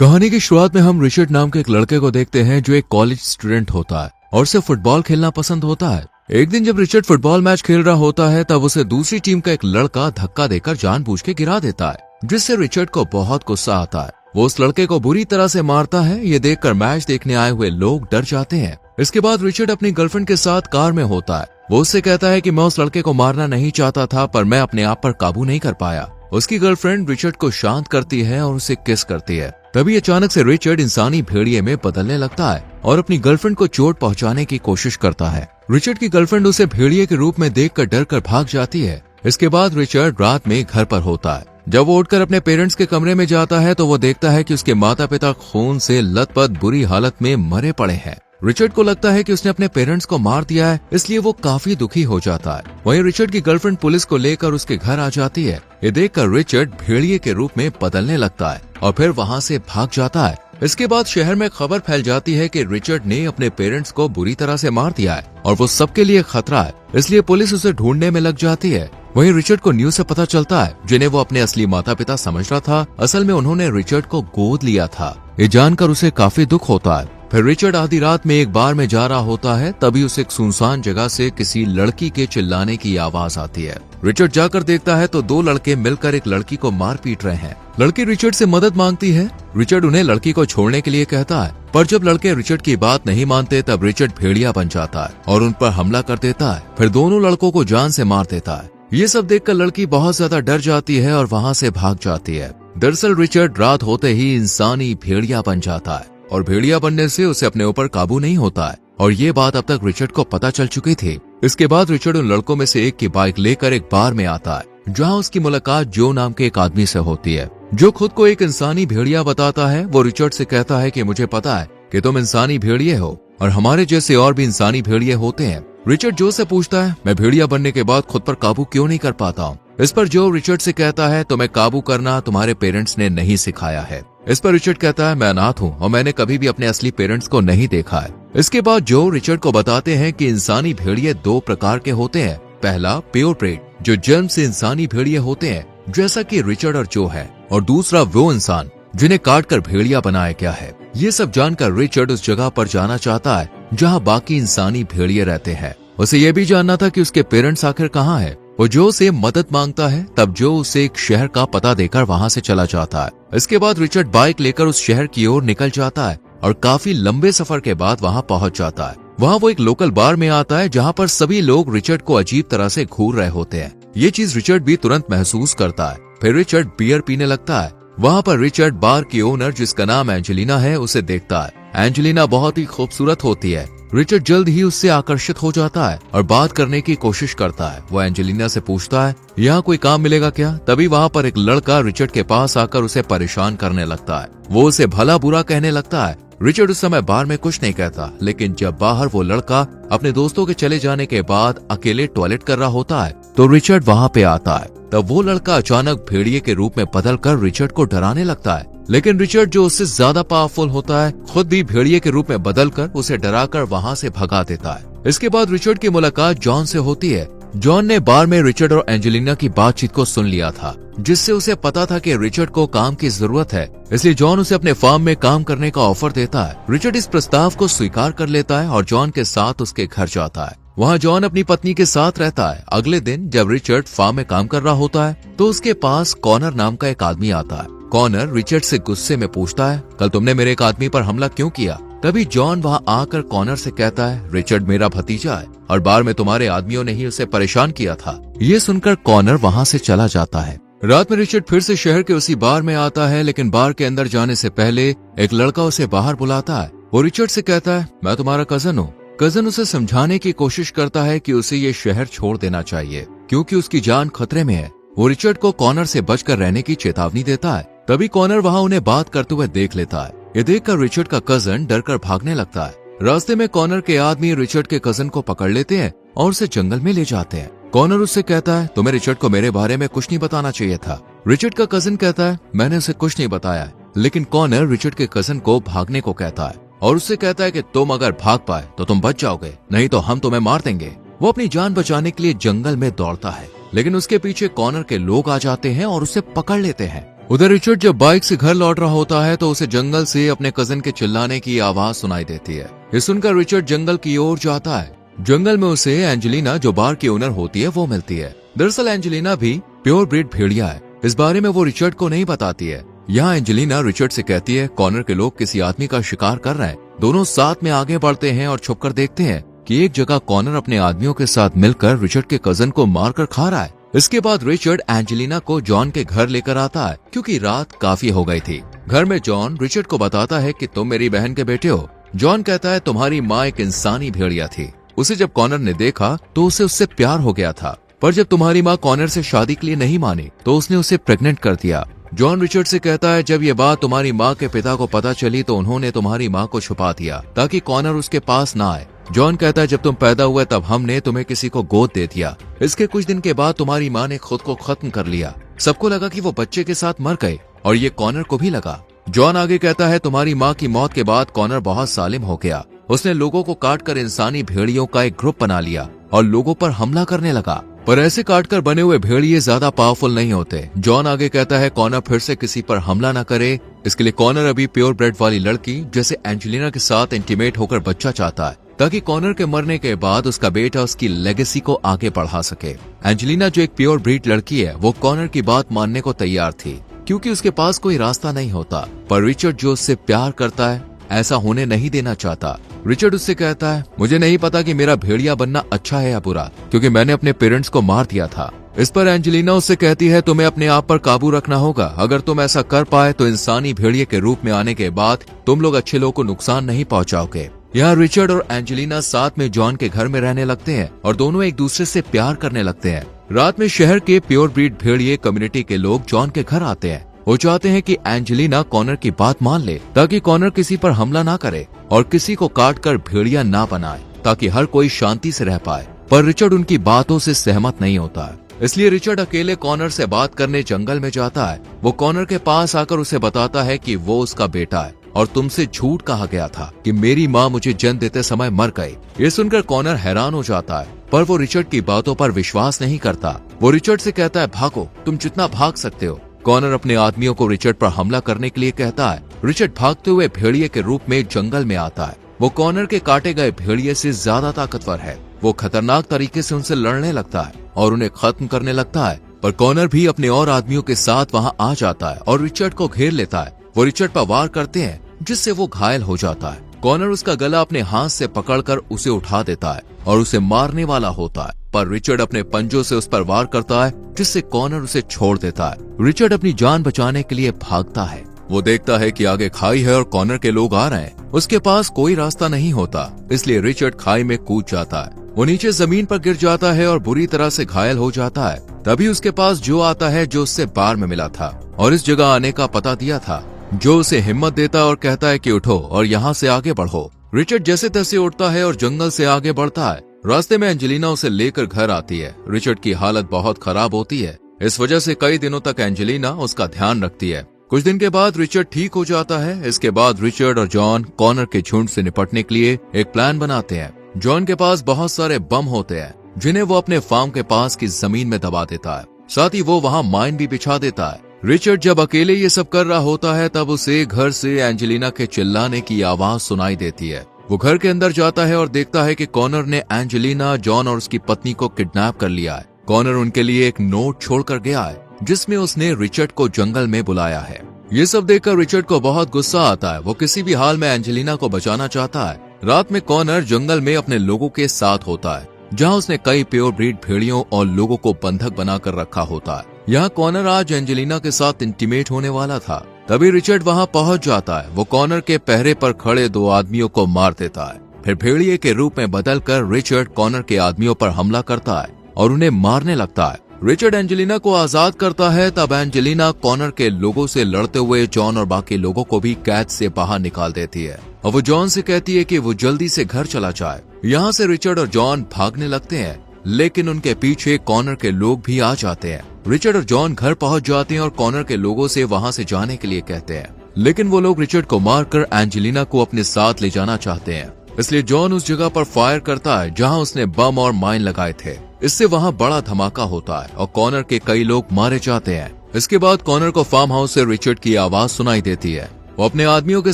कहानी की शुरुआत में हम रिचर्ड नाम के एक लड़के को देखते हैं जो एक कॉलेज स्टूडेंट होता है और उसे फुटबॉल खेलना पसंद होता है। एक दिन जब रिचर्ड फुटबॉल मैच खेल रहा होता है तब उसे दूसरी टीम का एक लड़का धक्का देकर जानबूझ के गिरा देता है, जिससे रिचर्ड को बहुत गुस्सा आता है। वो उस लड़के को बुरी तरह से मारता है। ये देखकर मैच देखने आए हुए लोग डर जाते हैं। इसके बाद रिचर्ड अपनी गर्लफ्रेंड के साथ कार में होता है। वो उससे कहता है कि मैं उस लड़के को मारना नहीं चाहता था, पर मैं अपने आप पर काबू नहीं कर पाया। उसकी गर्लफ्रेंड रिचर्ड को शांत करती है और उसे किस करती है। तभी अचानक से रिचर्ड इंसानी भेड़िए में बदलने लगता है और अपनी गर्लफ्रेंड को चोट पहुंचाने की कोशिश करता है। रिचर्ड की गर्लफ्रेंड उसे भेड़िए के रूप में देखकर डर कर भाग जाती है। इसके बाद रिचर्ड रात में घर पर होता है। जब वो उठकर अपने पेरेंट्स के कमरे में जाता है तो वो देखता है कि उसके माता पिता खून से लथपथ बुरी हालत में मरे पड़े हैं। रिचर्ड को लगता है कि उसने अपने पेरेंट्स को मार दिया है, इसलिए वो काफी दुखी हो जाता है। वहीं रिचर्ड की गर्लफ्रेंड पुलिस को लेकर उसके घर आ जाती है। ये देखकर रिचर्ड भेड़िए के रूप में बदलने लगता है और फिर वहाँ से भाग जाता है। इसके बाद शहर में खबर फैल जाती है कि रिचर्ड ने अपने पेरेंट्स को बुरी तरह से मार दिया है और वो सबके लिए खतरा है, इसलिए पुलिस उसे ढूंढने में लग जाती है। वहीं रिचर्ड को न्यूज से पता चलता है, जिन्हें वो अपने असली माता पिता समझ रहा था, असल में उन्होंने रिचर्ड को गोद लिया था। ये जानकर उसे काफी दुख होता है। फिर रिचर्ड आधी रात में एक बार में जा रहा होता है, तभी उसे एक सुनसान जगह से किसी लड़की के चिल्लाने की आवाज आती है। रिचर्ड जाकर देखता है तो दो लड़के मिलकर एक लड़की को मार पीट रहे हैं। लड़की रिचर्ड से मदद मांगती है। रिचर्ड उन्हें लड़की को छोड़ने के लिए कहता है, पर जब लड़के रिचर्ड की बात नहीं मानते तब रिचर्ड भेड़िया बन जाता है और उन पर हमला कर देता है। फिर दोनों लड़कों को जान से मार देता है। ये सब देखकर लड़की बहुत ज्यादा डर जाती है और वहाँ से भाग जाती है। दरअसल रिचर्ड रात होते ही इंसानी भेड़िया बन जाता है और भेड़िया बनने से उसे अपने ऊपर काबू नहीं होता है और ये बात अब तक रिचर्ड को पता चल चुकी थी। इसके बाद रिचर्ड उन लड़कों में से एक की बाइक लेकर एक बार में आता है, जहां उसकी मुलाकात जो नाम के एक आदमी से होती है, जो खुद को एक इंसानी भेड़िया बताता है। वो रिचर्ड से कहता है कि मुझे पता है कि तुम इंसानी भेड़िए हो और हमारे जैसे और भी इंसानी भेड़िए होते हैं। रिचर्ड जो से पूछता है, मैं भेड़िया बनने के बाद खुद पर काबू क्यों नहीं कर पाता हूँ। इस पर जो रिचर्ड से कहता है, तुम्हें काबू करना तुम्हारे पेरेंट्स ने नहीं सिखाया है। इस पर रिचर्ड कहता है, मैं अनाथ हूँ और मैंने कभी भी अपने असली पेरेंट्स को नहीं देखा है। इसके बाद जो रिचर्ड को बताते हैं कि इंसानी भेड़िए दो प्रकार के होते हैं। पहला प्योर ब्रीड, जो जन्म से इंसानी भेड़िए होते हैं, जैसा कि रिचर्ड और जो है, और दूसरा वो इंसान जिन्हें काट कर भेड़िया बनाया गया है। ये सब जानकर रिचर्ड उस जगह पर जाना चाहता है जहाँ बाकी इंसानी भेड़िए रहते हैं। उसे ये भी जानना था कि उसके पेरेंट्स आखिर कहाँ है। वो जो से मदद मांगता है, तब जो उसे एक शहर का पता देकर वहाँ से चला जाता है। इसके बाद रिचर्ड बाइक लेकर उस शहर की ओर निकल जाता है और काफी लंबे सफर के बाद वहाँ पहुँच जाता है। वहाँ वो एक लोकल बार में आता है जहाँ पर सभी लोग रिचर्ड को अजीब तरह से घूर रहे होते हैं। ये चीज रिचर्ड भी तुरंत महसूस करता है। फिर रिचर्ड बियर पीने लगता है। वहाँ पर रिचर्ड बार की ओनर, जिसका नाम एंजेलिना है, उसे देखता है। एंजेलिना बहुत ही खूबसूरत होती है। रिचर्ड जल्द ही उससे आकर्षित हो जाता है और बात करने की कोशिश करता है। वो एंजेलिना से पूछता है, यहाँ कोई काम मिलेगा क्या। तभी वहाँ पर एक लड़का रिचर्ड के पास आकर उसे परेशान करने लगता है। वो उसे भला बुरा कहने लगता है। रिचर्ड उस समय बार में कुछ नहीं कहता, लेकिन जब बाहर वो लड़का अपने दोस्तों के चले जाने के बाद अकेले टॉयलेट कर रहा होता है तो रिचर्ड वहाँ पे आता है। तब वो लड़का अचानक भेड़िए के रूप में बदलकर रिचर्ड को डराने लगता है, लेकिन रिचर्ड जो उससे ज्यादा पावरफुल होता है, खुद भी भेड़िए के रूप में बदलकर उसे डराकर वहाँ से भगा देता है। इसके बाद रिचर्ड की मुलाकात जॉन से होती है। जॉन ने बार में रिचर्ड और एंजेलिना की बातचीत को सुन लिया था, जिससे उसे पता था कि रिचर्ड को काम की जरूरत है, इसलिए जॉन उसे अपने फार्म में काम करने का ऑफर देता है। रिचर्ड इस प्रस्ताव को स्वीकार कर लेता है और जॉन के साथ उसके घर जाता है। वहाँ जॉन अपनी पत्नी के साथ रहता है। अगले दिन जब रिचर्ड फार्म में काम कर रहा होता है तो उसके पास कॉनर नाम का एक आदमी आता है। कॉनर रिचर्ड से गुस्से में पूछता है, कल तुमने मेरे एक आदमी पर हमला क्यों किया। तभी जॉन वहाँ आकर कॉनर से कहता है, रिचर्ड मेरा भतीजा है और बार में तुम्हारे आदमियों ने ही उसे परेशान किया था। ये सुनकर कॉनर वहाँ से चला जाता है। रात में रिचर्ड फिर से शहर के उसी बार में आता है, लेकिन बार के अंदर जाने से पहले एक लड़का उसे बाहर बुलाता है। वो रिचर्ड से कहता है, मैं तुम्हारा कजन हूँ। कजन उसे समझाने की कोशिश करता है कि उसे ये शहर छोड़ देना चाहिए क्योंकि उसकी जान खतरे में है। वो रिचर्ड को कॉनर से बचकर रहने की चेतावनी देता है। तभी कॉनर वहाँ उन्हें बात करते हुए देख लेता है। ये देखकर रिचर्ड का कजन डरकर भागने लगता है। रास्ते में कॉनर के आदमी रिचर्ड के कजन को पकड़ लेते हैं और उसे जंगल में ले जाते हैं। कॉनर उससे कहता है, तुम्हें रिचर्ड को मेरे बारे में कुछ नहीं बताना चाहिए था। रिचर्ड का कजन कहता है, मैंने उसे कुछ नहीं बताया। लेकिन कॉनर रिचर्ड के कजन को भागने को कहता है और उससे कहता है कि तुम अगर भाग पाए तो तुम बच जाओगे, नहीं तो हम तुम्हें मार देंगे। वो अपनी जान बचाने के लिए जंगल में दौड़ता है, लेकिन उसके पीछे कॉनर के लोग आ जाते हैं और उसे पकड़ लेते हैं। उधर रिचर्ड जब बाइक से घर लौट रहा होता है तो उसे जंगल से अपने कजिन के चिल्लाने की आवाज सुनाई देती है। ये सुनकर रिचर्ड जंगल की ओर जाता है। जंगल में उसे एंजेलिना, जो बार की ओनर होती है, वो मिलती है। दरअसल एंजेलिना भी प्योर ब्रीड भेड़िया है। इस बारे में वो रिचर्ड को नहीं बताती है। यहाँ एंजेलिना रिचर्ड से कहती है कॉनर के लोग किसी आदमी का शिकार कर रहे हैं। दोनों साथ में आगे बढ़ते हैं और छुपकर देखते हैं कि एक जगह कॉनर अपने आदमियों के साथ मिलकर रिचर्ड के कजन को मारकर खा रहा है। इसके बाद रिचर्ड एंजेलिना को जॉन के घर लेकर आता है क्योंकि रात काफी हो गई थी। घर में जॉन रिचर्ड को बताता है कि तुम मेरी बहन के बेटे हो। जॉन कहता है तुम्हारी माँ एक इंसानी भेड़िया थी। उसे जब कॉनर ने देखा तो उसे उससे प्यार हो गया था, पर जब तुम्हारी माँ कॉनर से शादी के लिए नहीं मानी तो उसने उसे प्रेग्नेंट कर दिया। जॉन रिचर्ड से कहता है जब ये बात तुम्हारी माँ के पिता को पता चली तो उन्होंने तुम्हारी माँ को छुपा दिया ताकि कॉनर उसके पास ना आए। जॉन कहता है जब तुम पैदा हुए तब हमने तुम्हें किसी को गोद दे दिया। इसके कुछ दिन के बाद तुम्हारी माँ ने खुद को खत्म कर लिया। सबको लगा कि वो बच्चे के साथ मर गए और ये कॉनर को भी लगा। जॉन आगे कहता है तुम्हारी माँ की मौत के बाद कॉनर बहुत सालिम हो गया। उसने लोगों को काटकर इंसानी भेड़ियों का एक ग्रुप बना लिया और लोगों पर हमला करने लगा। पर ऐसे काटकर बने हुए भेड़िए ज्यादा पावरफुल नहीं होते। जॉन आगे कहता है कॉनर फिर से किसी पर हमला न करे, इसके लिए कॉनर अभी प्योर ब्रेड वाली लड़की जैसे एंजेलिना के साथ इंटीमेट होकर बच्चा चाहता है ताकि कॉनर के मरने के बाद उसका बेटा उसकी लेगेसी को आगे बढ़ा सके। एंजेलिना जो एक प्योर ब्रीड लड़की है वो कॉनर की बात मानने को तैयार थी क्योंकि उसके पास कोई रास्ता नहीं होता, पर रिचर्ड जो उससे प्यार करता है ऐसा होने नहीं देना चाहता। रिचर्ड उससे कहता है मुझे नहीं पता कि मेरा भेड़िया बनना अच्छा है या बुरा, क्योंकि मैंने अपने पेरेंट्स को मार दिया था। इस पर एंजेलिना उससे कहती है तुम्हें अपने आप पर काबू रखना होगा। अगर तुम ऐसा कर पाए तो इंसानी भेड़िए के रूप में आने के बाद तुम लोग अच्छे लोगों को नुकसान नहीं पहुंचाओगे। यहाँ रिचर्ड और एंजेलिना साथ में जॉन के घर में रहने लगते हैं और दोनों एक दूसरे से प्यार करने लगते हैं। रात में शहर के प्योर ब्रीड भेड़िए कम्युनिटी के लोग जॉन के घर आते हैं। वो चाहते हैं कि एंजेलिना कॉनर की बात मान ले ताकि कॉनर किसी पर हमला ना करे और किसी को काटकर भेड़िया ना बनाए ताकि हर कोई शांति से रह पाए। पर रिचर्ड उनकी बातों से सहमत नहीं होता है, इसलिए रिचर्ड अकेले कॉनर से बात करने जंगल में जाता है। वो कॉनर के पास आकर उसे बताता है कि वो उसका बेटा है और तुमसे झूठ कहा गया था कि मेरी माँ मुझे जन्म देते समय मर गई। ये सुनकर कॉनर हैरान हो जाता है, पर वो रिचर्ड की बातों पर विश्वास नहीं करता। वो रिचर्ड से कहता है भागो, तुम जितना भाग सकते हो। कॉनर अपने आदमियों को रिचर्ड पर हमला करने के लिए कहता है। रिचर्ड भागते हुए भेड़िए के रूप में जंगल में आता है। वो कॉनर के काटे गए भेड़िए से ज्यादा ताकतवर है। वो खतरनाक तरीके से उनसे लड़ने लगता है और उन्हें खत्म करने लगता है, पर कॉनर भी अपने और आदमियों के साथ वहाँ आ जाता है और रिचर्ड को घेर लेता है। वो रिचर्ड पर वार करते हैं जिससे वो घायल हो जाता है। कॉनर उसका गला अपने हाथ से पकड़कर उसे उठा देता है और उसे मारने वाला होता है, पर रिचर्ड अपने पंजों से उस पर वार करता है जिससे कॉनर उसे छोड़ देता है। रिचर्ड अपनी जान बचाने के लिए भागता है। वो देखता है कि आगे खाई है और कॉनर के लोग आ रहे हैं। उसके पास कोई रास्ता नहीं होता, इसलिए रिचर्ड खाई में कूद जाता है। वो नीचे जमीन पर गिर जाता है और बुरी तरह से घायल हो जाता है। तभी उसके पास जो आता है जो उससे बार में मिला था और इस जगह आने का पता दिया था, जो उसे हिम्मत देता और कहता है कि उठो और यहाँ से आगे बढ़ो। रिचर्ड जैसे तैसे उठता है और जंगल से आगे बढ़ता है। रास्ते में एंजेलिना उसे लेकर घर आती है। रिचर्ड की हालत बहुत खराब होती है। इस वजह से कई दिनों तक एंजेलिना उसका ध्यान रखती है। कुछ दिन के बाद रिचर्ड ठीक हो जाता है। इसके बाद रिचर्ड और जॉन कॉनर के झुंड से निपटने के लिए एक प्लान बनाते हैं। जॉन के पास बहुत सारे बम होते हैं जिन्हें वो अपने फार्म के पास की जमीन में दबा देता है। साथ ही वो वहाँ माइन भी बिछा देता है। रिचर्ड जब अकेले ये सब कर रहा होता है तब उसे घर से एंजेलिना के चिल्लाने की आवाज सुनाई देती है। वो घर के अंदर जाता है और देखता है कि कॉनर ने एंजेलिना, जॉन और उसकी पत्नी को किडनैप कर लिया है। कॉनर उनके लिए एक नोट छोड़कर गया है जिसमें उसने रिचर्ड को जंगल में बुलाया है। ये सब देखकर रिचर्ड को बहुत गुस्सा आता है। वो किसी भी हाल में एंजेलिना को बचाना चाहता है। रात में कॉनर जंगल में अपने लोगों के साथ होता है, जहाँ उसने कई प्योर ब्रीड भेड़ियों और लोगों को बंधक बनाकर रखा होता है। यहाँ कॉनर आज एंजेलिना के साथ इंटीमेट होने वाला था। तभी रिचर्ड वहाँ पहुँच जाता है। वो कॉनर के पहरे पर खड़े दो आदमियों को मार देता है। फिर भेड़िए के रूप में बदलकर रिचर्ड कॉनर के आदमियों पर हमला करता है और उन्हें मारने लगता है। रिचर्ड एंजेलिना को आजाद करता है। तब एंजेलिना कॉनर के लोगों से लड़ते हुए जॉन और बाकी लोगों को भी कैद से बाहर निकाल देती है और वो जॉन से कहती है कि वो जल्दी से घर चला जाए। यहाँ से रिचर्ड और जॉन भागने लगते हैं, लेकिन उनके पीछे कॉनर के लोग भी आ जाते हैं। रिचर्ड और जॉन घर पहुंच जाते हैं और कॉनर के लोगों से वहां से जाने के लिए कहते हैं, लेकिन वो लोग रिचर्ड को मारकर एंजेलिना को अपने साथ ले जाना चाहते हैं। इसलिए जॉन उस जगह पर फायर करता है जहां उसने बम और माइन लगाए थे। इससे वहां बड़ा धमाका होता है और कॉनर के कई लोग मारे जाते हैं। इसके बाद कॉनर को फार्म हाउस से रिचर्ड की आवाज सुनाई देती है। वो अपने आदमियों के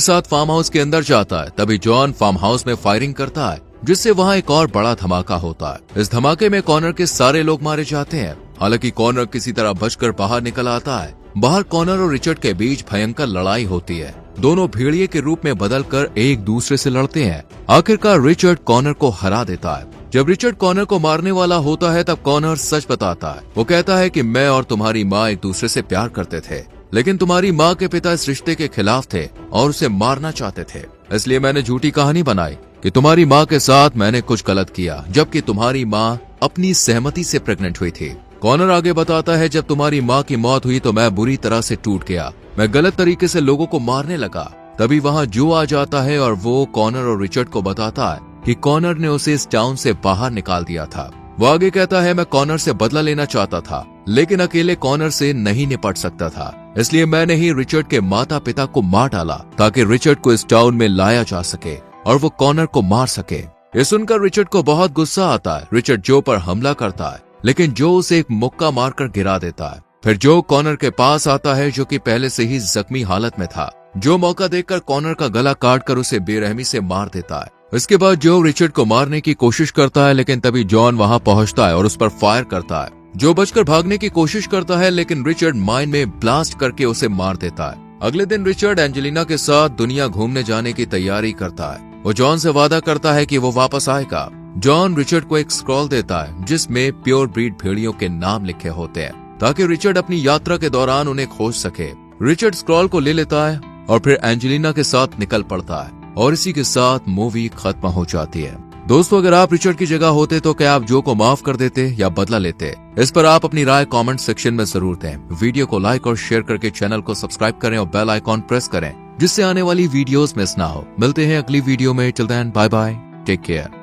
साथ फार्म हाउस के अंदर जाता है। तभी जॉन फार्म हाउस में फायरिंग करता है, जिससे वहाँ एक और बड़ा धमाका होता है। इस धमाके में कॉनर के सारे लोग मारे जाते हैं। हालांकि कॉनर किसी तरह बचकर बाहर निकल आता है। बाहर कॉनर और रिचर्ड के बीच भयंकर लड़ाई होती है। दोनों भेड़िए के रूप में बदलकर एक दूसरे से लड़ते हैं। आखिरकार रिचर्ड कॉनर को हरा देता है। जब रिचर्ड कॉनर को मारने वाला होता है तब कॉनर सच बताता है। वो कहता है कि मैं और तुम्हारी माँ एक दूसरे से प्यार करते थे, लेकिन तुम्हारी माँ के पिता इस रिश्ते के खिलाफ थे और उसे मारना चाहते थे। इसलिए मैंने झूठी कहानी बनाई कि तुम्हारी माँ के साथ मैंने कुछ गलत किया, जबकि तुम्हारी माँ अपनी सहमति से प्रेग्नेंट हुई थी। कॉनर आगे बताता है, जब तुम्हारी माँ की मौत हुई तो मैं बुरी तरह से टूट गया। मैं गलत तरीके से लोगों को मारने लगा। तभी वहाँ जो आ जाता है और वो कॉनर और रिचर्ड को बताता है कि कॉनर ने उसे इस टाउन से बाहर निकाल दिया था। वो आगे कहता है, मैं कॉनर से बदला लेना चाहता था, लेकिन अकेले कॉनर से नहीं निपट सकता था। इसलिए मैंने ही रिचर्ड के माता पिता को मार डाला ताकि रिचर्ड को इस टाउन में लाया जा सके और वो कॉनर को मार सके। ये सुनकर रिचर्ड को बहुत गुस्सा आता है। रिचर्ड जो पर हमला करता है, लेकिन जो उसे एक मुक्का मारकर गिरा देता है। फिर जो कॉनर के पास आता है, जो कि पहले से ही जख्मी हालत में था। जो मौका देखकर कॉनर का गला काटकर उसे बेरहमी से मार देता है। इसके बाद जो रिचर्ड को मारने की कोशिश करता है, लेकिन तभी जॉन वहां पहुंचता है और उस पर फायर करता है। जो बचकर भागने की कोशिश करता है, लेकिन रिचर्ड माइन में ब्लास्ट करके उसे मार देता है। अगले दिन रिचर्ड एंजेलिना के साथ दुनिया घूमने जाने की तैयारी करता है। वो जॉन से वादा करता है कि वो वापस आएगा। जॉन रिचर्ड को एक स्क्रॉल देता है, जिसमें प्योर ब्रीड भेड़ियों के नाम लिखे होते हैं, ताकि रिचर्ड अपनी यात्रा के दौरान उन्हें खोज सके। रिचर्ड स्क्रॉल को ले लेता है और फिर एंजेलिना के साथ निकल पड़ता है और इसी के साथ मूवी खत्म हो जाती है। दोस्तों, अगर आप रिचर्ड की जगह होते तो क्या आप जो को माफ कर देते या बदला लेते? इस पर आप अपनी राय कमेंट सेक्शन में जरूर दें। वीडियो को लाइक और शेयर करके चैनल को सब्सक्राइब करें और बेल आइकॉन प्रेस करें, जिससे आने वाली वीडियोस मिस ना हो। मिलते हैं अगली वीडियो में। Till then, bye bye, take care.